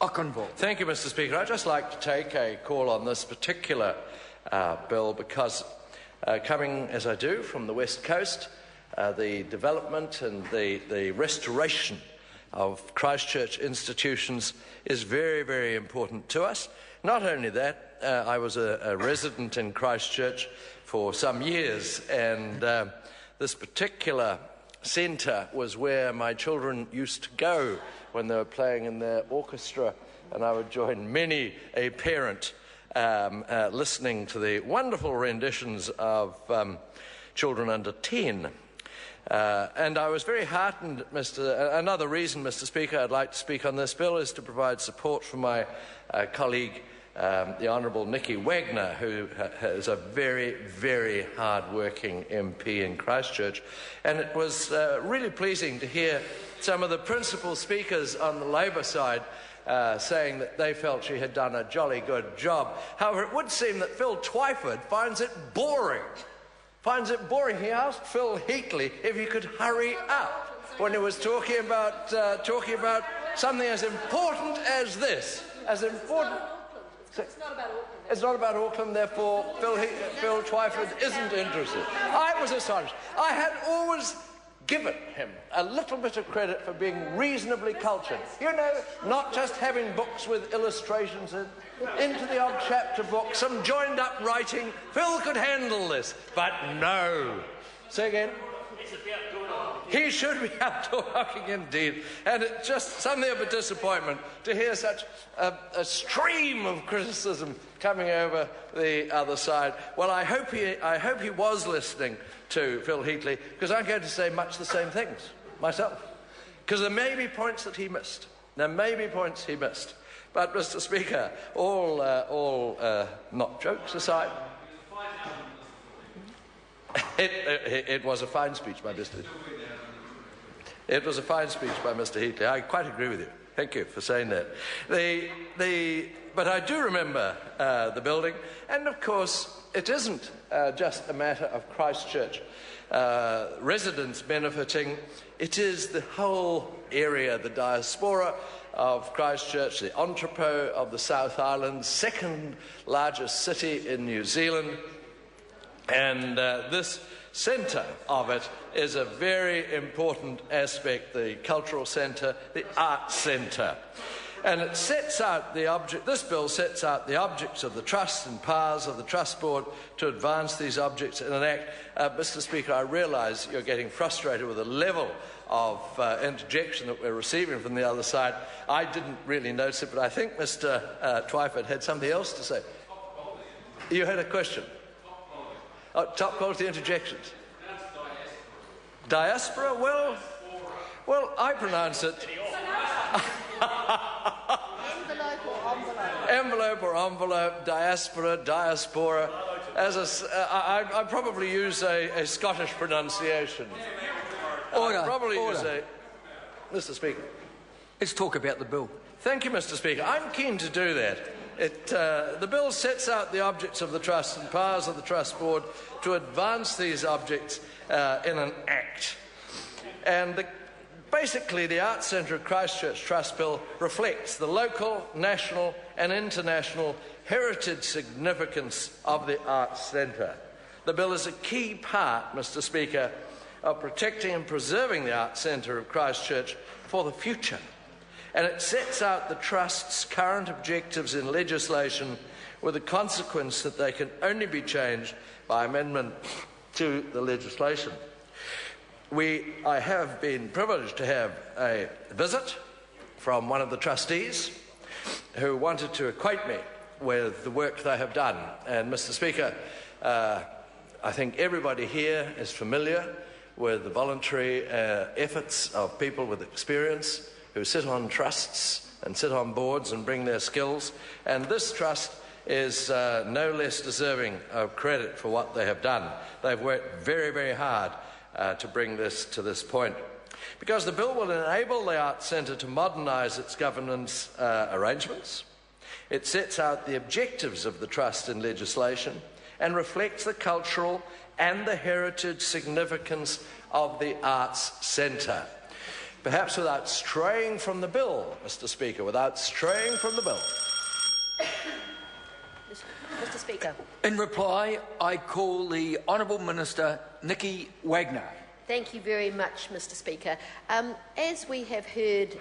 Okunvo. Thank you, Mr. Speaker. I'd just like to take a call on this particular bill because coming, as I do, from the West Coast, the development and the restoration of Christchurch institutions is very, very important to us. Not only that, I was a resident in Christchurch for some years, and this particular centre was where my children used to go when they were playing in their orchestra, and I would join many a parent listening to the wonderful renditions of children under 10. And I was very heartened, another reason, Mr. Speaker, I'd like to speak on this bill is to provide support for my colleague, the Honourable Nicky Wagner, who is a very, very hard-working MP in Christchurch. And it was really pleasing to hear some of the principal speakers on the Labour side saying that they felt she had done a jolly good job. However, it would seem that Phil Twyford finds it boring. He asked Phil Heatley if he could hurry up when he was talking about something as important as this. As important. It's not about Auckland. It's not about Auckland, therefore Phil Twyford isn't interested. I was astonished. I had always given him a little bit of credit for being reasonably cultured. You know, not just having books with illustrations into the odd chapter book, some joined-up writing. Phil could handle this, but no. Say again? He should be outdoor hocking indeed. And it's just something of a disappointment to hear such a stream of criticism coming over the other side. Well, I hope he was listening to Phil Heatley, because I'm going to say much the same things myself. Because there may be points that he missed. But, Mr. Speaker, all not jokes aside, it was a fine speech by Mr. Heatley. I quite agree with you. Thank you for saying that. But I do remember the building, and of course it isn't just a matter of Christchurch residents benefiting. It is the whole area, the diaspora of Christchurch, the entrepot of the South Island, second largest city in New Zealand, and this centre of it is a very important aspect, the cultural centre, the arts centre. And it sets out this bill sets out the objects of the trust and powers of the trust board to advance these objects in an act. Mr. Speaker, I realise you're getting frustrated with the level of interjection that we're receiving from the other side. I didn't really notice it, but I think Mr. Twyford had something else to say. You had a question? Top quality interjections. Diaspora? Well, I pronounce it envelope or envelope, diaspora. I probably use a Scottish pronunciation. Order. Mr. Speaker. Let's talk about the bill. Thank you, Mr. Speaker. I'm keen to do that. The bill sets out the objects of the trust and powers of the trust board to advance these objects in an act. And basically, the Arts Centre of Christchurch Trust Bill reflects the local, national and international heritage significance of the Arts Centre. The bill is a key part, Mr. Speaker, of protecting and preserving the Arts Centre of Christchurch for the future. And it sets out the Trust's current objectives in legislation with the consequence that they can only be changed by amendment to the legislation. I have been privileged to have a visit from one of the trustees who wanted to acquaint me with the work they have done. And, Mr. Speaker, I think everybody here is familiar with the voluntary efforts of people with experience who sit on trusts and sit on boards and bring their skills. And this trust is no less deserving of credit for what they have done. They've worked very, very hard to bring this to this point. Because the bill will enable the Arts Centre to modernise its governance arrangements. It sets out the objectives of the Trust in legislation and reflects the cultural and the heritage significance of the Arts Centre. Perhaps without straying from the bill, Mr. Speaker, without straying from the bill. Mr. Speaker. In reply, I call the Honourable Minister Nicky Wagner. Thank you very much, Mr. Speaker. As we have heard